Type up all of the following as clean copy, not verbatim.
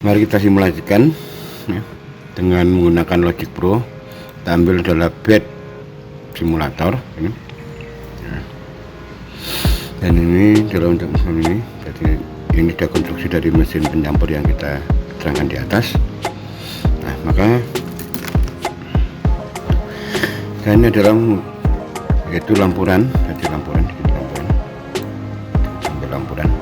Mari kita simulasikan ya, dengan menggunakan Logic Pro. Kita ambil adalah bed simulator ini. Ya. Dan ini adalah untuk mesin ini. Jadi ini sudah konstruksi dari mesin pencampur yang kita terangkan di atas. Nah, maka ini adalah yaitu lampuran. Jadi lampuran sampai lampuran.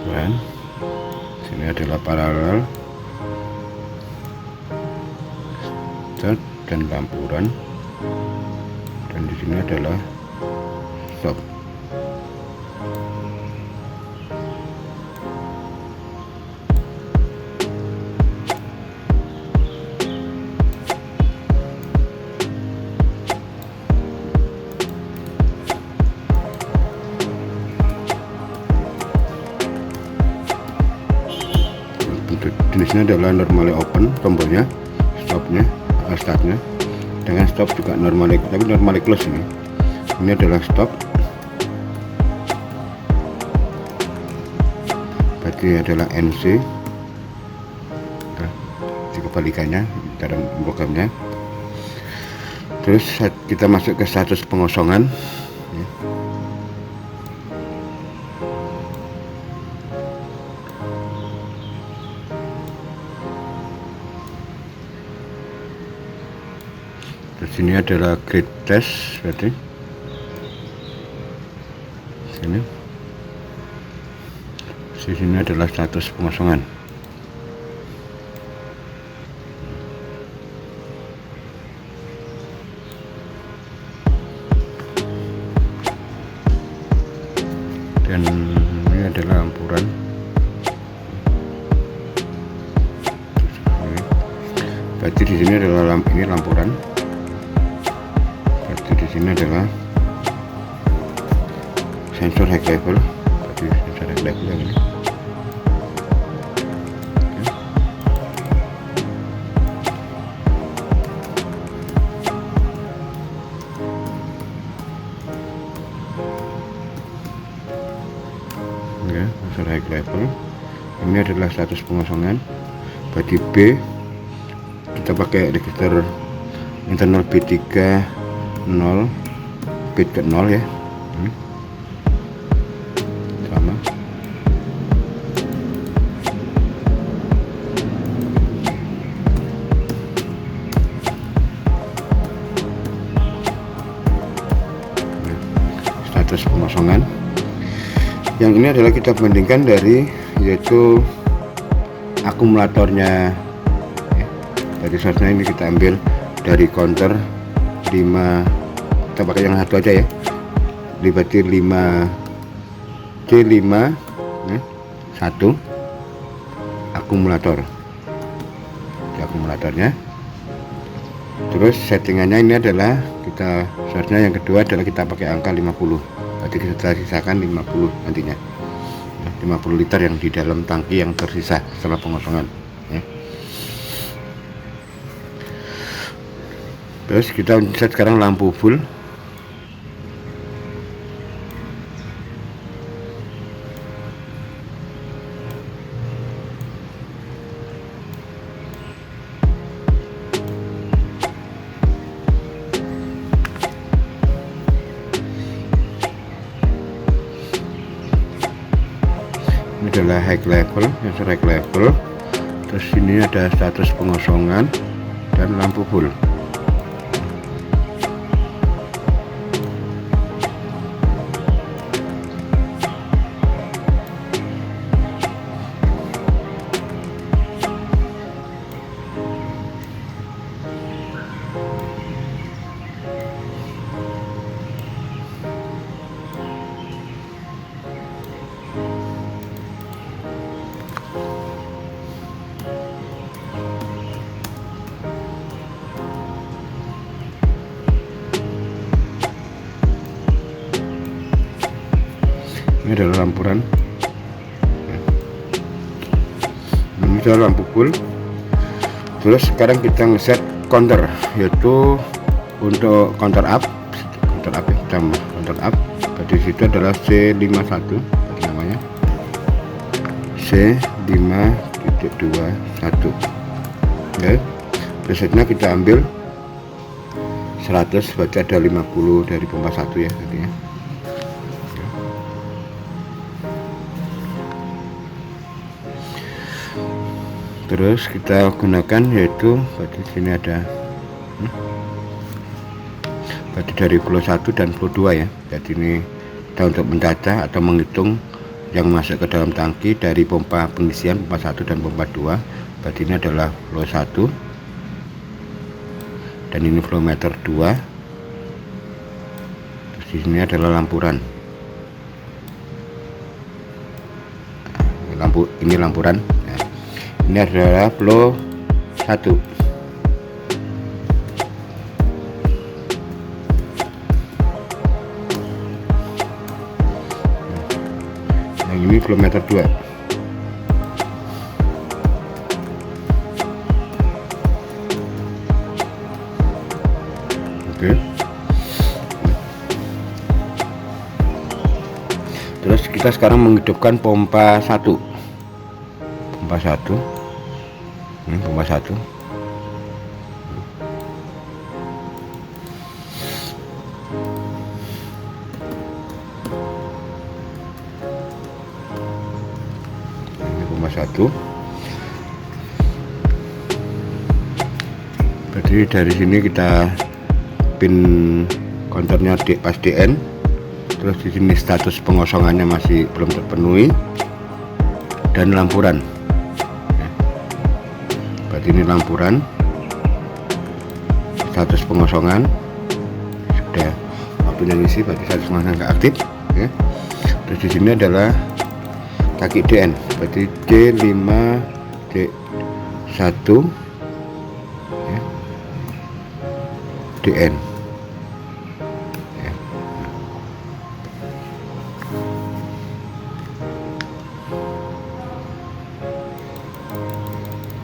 Dan sini adalah paralel dan lampuran, dan di sini adalah stop. Jenisnya adalah normally open, tombolnya, stopnya, startnya, dengan stop juga normally, tapi normally close ini. Ini adalah stop. Berarti adalah NC. Di kebalikannya dalam programnya. Terus kita masuk ke status pengosongan. Terus ini adalah grid test, berarti sini adalah status pengosongan. Dan ini adalah lampuran. Berarti di sini adalah ini lampuran. Di sini adalah sensor high level, berarti sensor high level yang ini. Oke, sensor high level. Ini adalah status pengosongan. Berarti B kita pakai register internal B3 0, bit ke 0 ya. Sama. Status pengosongan. Yang ini adalah kita bandingkan dari yaitu akumulatornya ya. Dari source-nya ini kita ambil dari counter 5, kita pakai yang satu aja ya, berarti 5 C5 ya, 1 akumulator di akumulatornya. Terus settingannya ini adalah kita source-nya yang kedua adalah kita pakai angka 50, berarti kita sisakan 50 nantinya ya, 50 liter yang di dalam tangki yang tersisa setelah pengosongan ya. Terus kita set sekarang lampu full. Ini adalah high level, sensor high level. Terus ini ada status pengosongan dan lampu full. Ini adalah lampuran. Ini adalah lampu full. Terus sekarang kita ngeset counter, yaitu untuk counter up ya, counter up. Berarti situ adalah C51 berarti namanya C5.21. Oke, presetnya kita ambil 100, berarti ada 50 dari pompa 1 ya artinya. Terus kita gunakan yaitu berarti sini ada berarti dari flow 1 dan flow 2 ya. Jadi ini kita untuk mencaca atau menghitung yang masuk ke dalam tangki dari pompa pengisian pompa 1 dan pompa 2. Berarti ini adalah flow 1 dan ini flow meter 2. Terus di sini adalah lampuran. Ini lampuran. Nah, ini adalah flow 1. Yang ini flow meter 2. Oke. Terus kita sekarang menghidupkan pompa 1. Pompa 1. Ini pompa 1. Ini pompa 1. Berarti dari sini kita pin counternya pas DN. Terus di sini status pengosongannya masih belum terpenuhi dan lampuran. Berarti ini lampuran, status pengosongan sudah apinya isi, berarti status pengosongan nggak aktif ya. Terus di sini adalah kaki DN, berarti D5D1 ya. DN ya.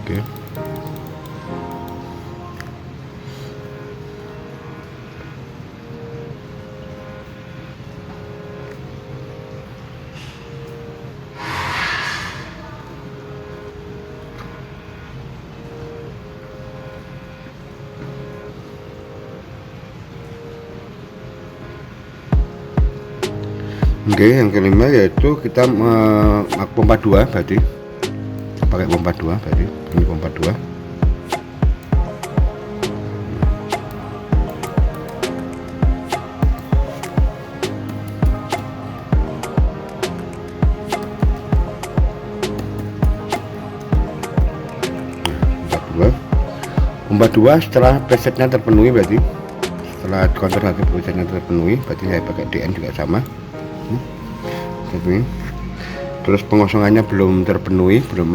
Oke. Oke, yang kelima yaitu kita pompa 2, berarti pakai pompa 2, berarti ini pompa 2. Pompa 2 setelah presetnya terpenuhi, berarti setelah counter satu presetnya terpenuhi, berarti saya pakai DN juga sama. Terus pengosongannya belum terpenuhi, belum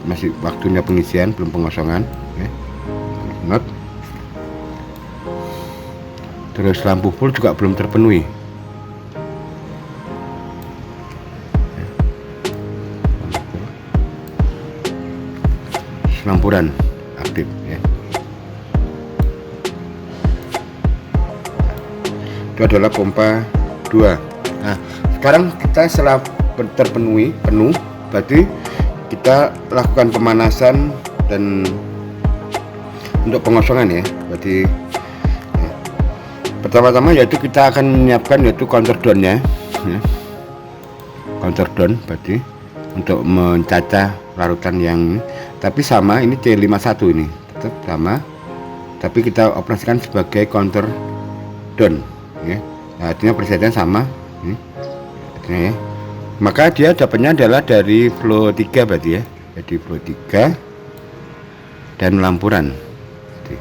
masih waktunya pengisian, belum pengosongan ya. Not. Terus lampu full juga belum terpenuhi. Lampuran aktif ya. Itu adalah pompa 2. Nah, sekarang kita setelah penuh, berarti kita lakukan pemanasan dan untuk pengosongan ya. Berarti ya, pertama-tama yaitu kita akan menyiapkan yaitu counter down-nya ya. Counter down berarti untuk mencaca larutan yang ini. Tapi sama, ini C51 ini tetap sama, tapi kita operasikan sebagai counter down ya. Nah, artinya persennya sama ini artinya ya. Maka dia dapatnya adalah dari flow 3 berarti ya. Jadi flow 3 dan lampuran. Jadi,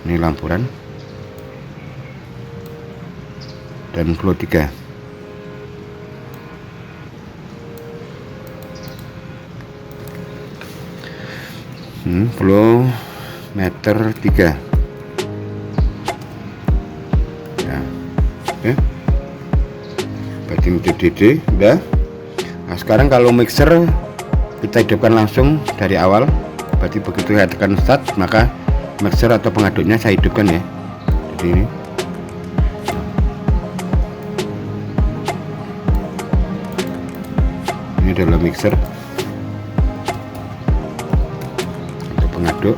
ini lampuran dan flow 3. Flow meter 3 ya. Oke. Berarti DD udah. Nah, sekarang kalau mixer kita hidupkan langsung dari awal, berarti begitu saya tekan start maka mixer atau pengaduknya saya hidupkan ya. Jadi ini adalah mixer atau pengaduk.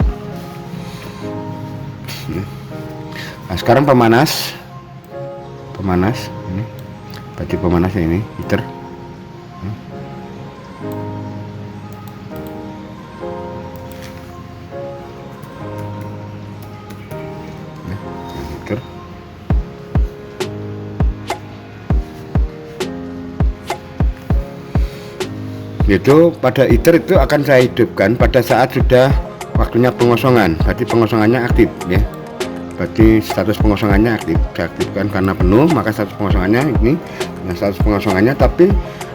Nah, sekarang pemanas ini berarti pemanasnya ini heater. Itu pada heater itu akan saya hidupkan pada saat sudah waktunya pengosongan, berarti pengosongannya aktif ya, berarti status pengosongannya aktif, saya aktifkan karena penuh, maka status pengosongannya ini, nah status pengosongannya, tapi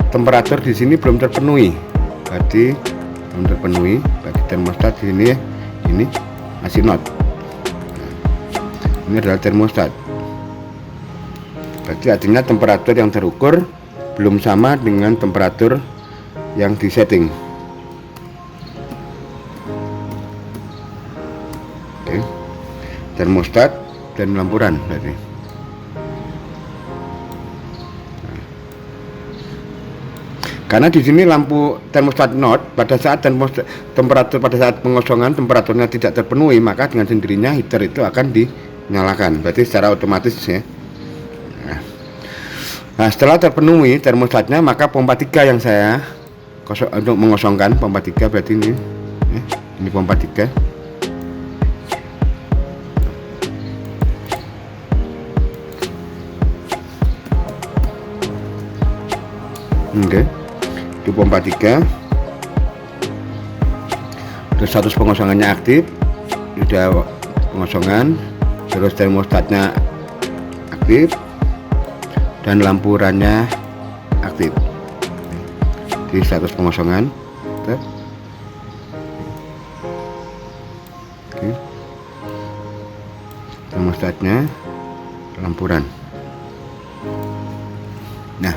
temperatur di sini belum terpenuhi, berarti belum terpenuhi, bagi termostat di sini ya, ini masih not, ini adalah termostat, berarti artinya temperatur yang terukur belum sama dengan temperatur yang disetting. Oke. Termostat dan lampuran berarti. Karena di sini lampu termostat not pada saat temperatur pada saat pengosongan temperaturnya tidak terpenuhi, maka dengan sendirinya heater itu akan dinyalakan. Berarti secara otomatis ya. Nah, setelah terpenuhi termostatnya, maka pompa 3 yang saya untuk mengosongkan, pompa 3 berarti ini ya, ini pompa 3. Oke, itu pompa 3. Terus status pengosongannya aktif, sudah pengosongan, terus termostatnya aktif dan lampurannya aktif. Di status pengosongan. Oke. Termostatnya, lampuran. Nah,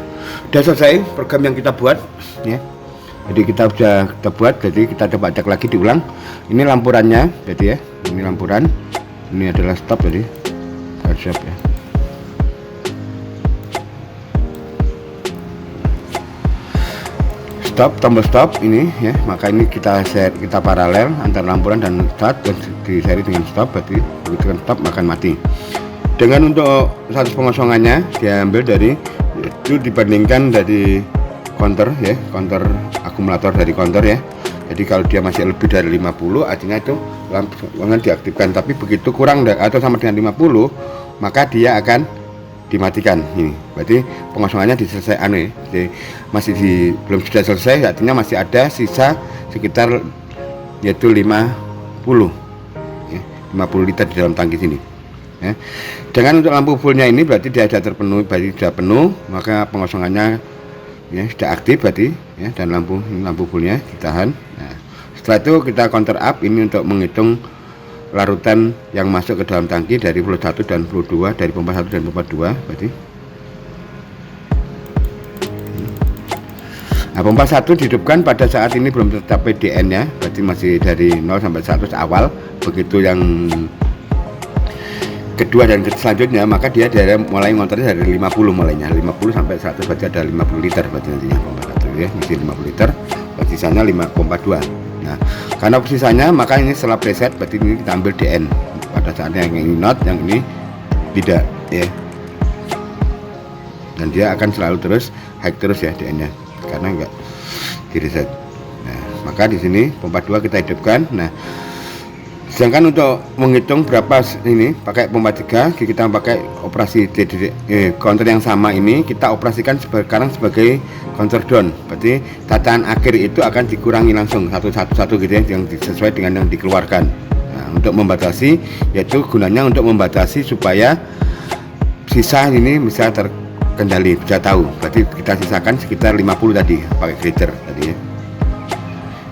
sudah selesai program yang kita buat ya. Jadi kita buat, jadi kita coba cek lagi diulang. Ini lampurannya, jadi ya. Ini lampuran. Ini adalah stop tadi. Stop ya. Stop, tombol stop ini ya, maka ini kita paralel antara lampuran dan start, dan di seri dengan stop, berarti begitu kan stop maka mati. Dengan untuk status pengosongannya diambil dari itu dibandingkan dari counter ya, counter akumulator dari counter ya. Jadi kalau dia masih lebih dari 50 artinya itu lampu diaktifkan, tapi begitu kurang atau sama dengan 50 maka dia akan dimatikan. Ini berarti pengosongannya diselesaikan ya. Jadi masih belum sudah selesai, artinya masih ada sisa sekitar yaitu 50 ya, 50 liter di dalam tangki sini ya. Dengan untuk lampu fullnya ini berarti dia sudah terpenuhi, berarti sudah penuh, maka pengosongannya ya sudah aktif berarti ya, dan lampu fullnya ditahan. Nah, setelah itu kita counter up ini untuk menghitung larutan yang masuk ke dalam tangki dari flow 1 dan flow 2, dari pompa 1 dan pompa 2 berarti. Nah, pompa 1 dihidupkan pada saat ini belum tercapai DN nya, berarti masih dari 0 sampai 100 awal. Begitu yang kedua dan selanjutnya maka dia dari mulai ngontrolnya dari 50 mulainya 50 sampai 100, berarti ada 50 liter berarti nantinya pompa 1 ya, mesti 50 liter, berarti sisanya 5 pompa 2. Nah, karena sisanya maka ini setelah preset berarti ini kita ambil DN pada saatnya, yang ini not, yang ini tidak ya, dan dia akan selalu terus high terus ya DN nya karena enggak di reset. Nah, maka di sini pompa 2 kita hidupkan. Nah, sedangkan untuk menghitung berapa ini pakai pompa 3 kita pakai operasi counter yang sama ini kita operasikan sekarang sebagai counter down, berarti tatahan akhir itu akan dikurangi langsung satu gitu ya, yang sesuai dengan yang dikeluarkan. Nah, untuk membatasi, yaitu gunanya untuk membatasi supaya sisa ini bisa terkendali, bisa tahu, berarti kita sisakan sekitar 50 tadi pakai grinder tadi ya.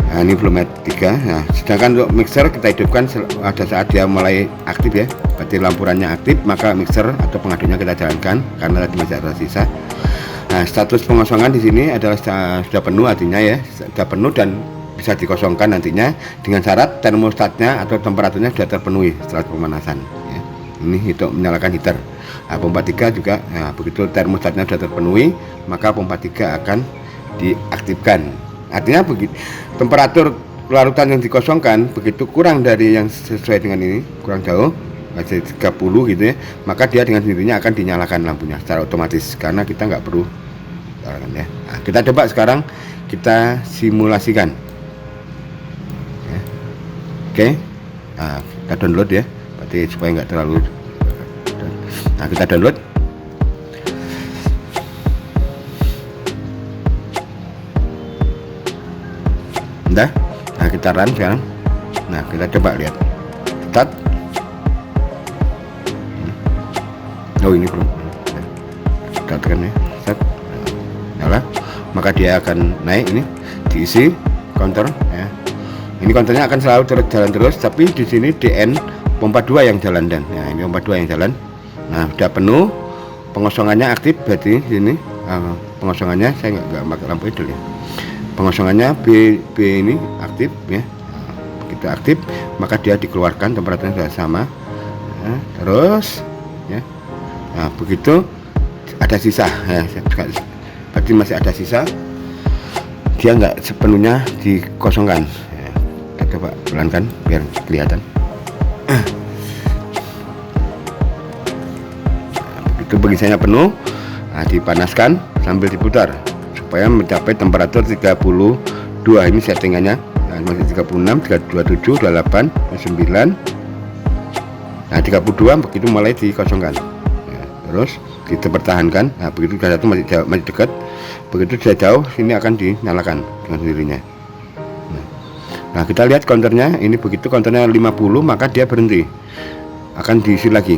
Nah, ini belum 3. Nah, sedangkan untuk mixer kita hidupkan pada saat dia mulai aktif ya, berarti lampurannya aktif, maka mixer atau pengadunya kita jalankan karena tadi masih ada sisa. Nah, status pengosongan di sini adalah sudah penuh, artinya ya sudah penuh dan bisa dikosongkan nantinya dengan syarat termostatnya atau temperaturnya sudah terpenuhi setelah pemanasan ya. Ini untuk menyalakan heater. Nah, pompa 3 juga begitu termostatnya sudah terpenuhi maka pompa 3 akan diaktifkan. Artinya begitu temperatur larutan yang dikosongkan begitu kurang dari yang sesuai dengan ini, kurang jauh masih 30 gitu ya, maka dia dengan sendirinya akan dinyalakan lampunya secara otomatis karena kita nggak perlu ya. Nah, kita coba sekarang kita simulasikan ya. Oke. Nah, kita download ya berarti supaya nggak terlalu. Nah, kita download. Udah. Nah, kita run sekarang. Nah, kita coba lihat start. Oh, ini belum start kan ya, start nyala, maka dia akan naik. Ini diisi counter ya. Ini counternya akan selalu jalan terus, tapi di sini DN pompa 2 yang jalan dan ya, ini pompa 2 yang jalan. Nah, sudah penuh, pengosongannya aktif berarti sini pengosongannya saya nggak pakai lampu idle ya. Pengosongannya B ini aktif ya. Nah, begitu aktif maka dia dikeluarkan, temperaturnya sudah sama ya, terus ya. Nah, begitu ada sisa ya, berarti masih ada sisa, dia nggak sepenuhnya dikosongkan ya. Kita coba pelankan biar kelihatan. Nah, begitu pengisiannya penuh, nah, dipanaskan sambil diputar supaya mencapai temperatur 32. Ini settingannya masih 36, 27, 28, 9. Nah, 32 begitu mulai dikosongkan ya, terus kita pertahankan. Nah, begitu sudah satu masih jauh, masih dekat, begitu sudah jauh sini akan dinyalakan dengan sendirinya. Nah, kita lihat counternya, ini begitu counternya 50 maka dia berhenti, akan diisi lagi.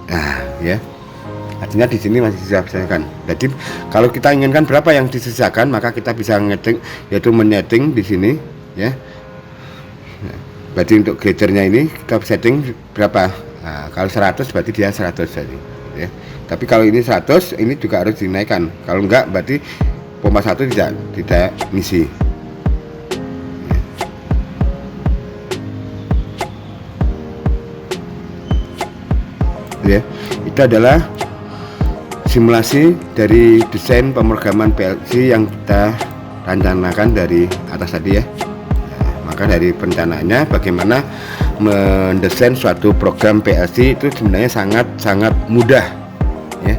Nah ya, artinya di sini masih disisakan. Jadi kalau kita inginkan berapa yang disisakan maka kita bisa ngetik, yaitu menyeting di sini ya. Berarti untuk gaugernya ini kita setting berapa. Nah, kalau 100 berarti dia 100 jadi ya. Tapi kalau ini 100 ini juga harus dinaikkan, kalau enggak berarti pompa 1 tidak ngisi ya. Itu adalah simulasi dari desain pemrograman PLC yang kita rencanakan dari atas tadi ya. Nah, maka dari perencanaannya bagaimana mendesain suatu program PLC itu sebenarnya sangat mudah ya,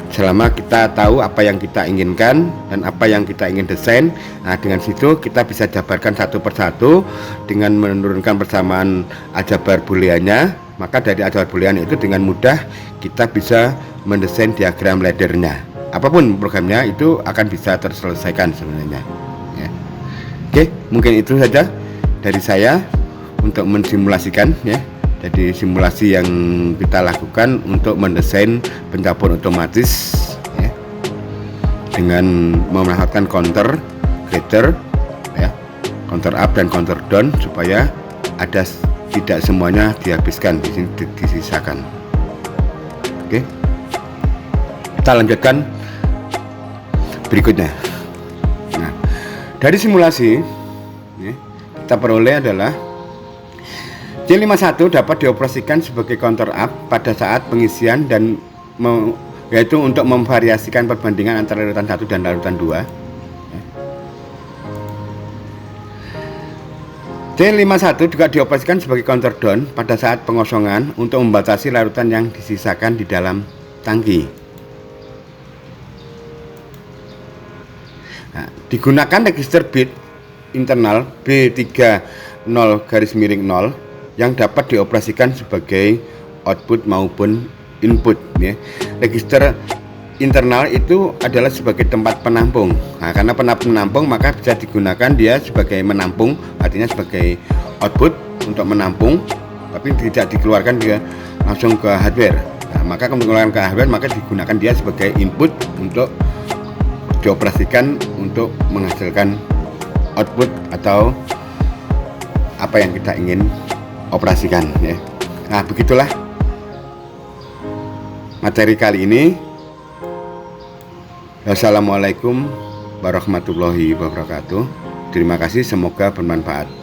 selama kita tahu apa yang kita inginkan dan apa yang kita ingin desain. Nah, dengan situ kita bisa jabarkan satu persatu dengan menurunkan persamaan aljabar booleannya. Maka dari aljabar boolean itu dengan mudah kita bisa mendesain diagram laddernya. Apapun programnya itu akan bisa terselesaikan sebenarnya ya. Oke, mungkin itu saja dari saya untuk mensimulasikan ya. Jadi simulasi yang kita lakukan untuk mendesain pencapaian otomatis ya, dengan memanfaatkan counter, glider ya, counter up dan counter down supaya ada tidak semuanya dihabiskan, di sini disisakan. Oke, kita lanjutkan berikutnya. Nah, dari simulasi ya, kita peroleh adalah C51 dapat dioperasikan sebagai counter up pada saat pengisian dan yaitu untuk memvariasikan perbandingan antara larutan 1 dan larutan 2. C51 juga dioperasikan sebagai counter down pada saat pengosongan untuk membatasi larutan yang disisakan di dalam tangki. Nah, digunakan register bit internal B30 garis miring 0 yang dapat dioperasikan sebagai output maupun input ya. Register internal itu adalah sebagai tempat penampung. Nah, karena penampung maka bisa digunakan dia sebagai menampung, artinya sebagai output untuk menampung, tapi tidak dikeluarkan dia langsung ke hardware. Nah, maka kemudian ke hardware maka digunakan dia sebagai input untuk dioperasikan untuk menghasilkan output atau apa yang kita ingin operasikan ya. Nah, begitulah materi kali ini. Assalamualaikum warahmatullahi wabarakatuh. Terima kasih, semoga bermanfaat.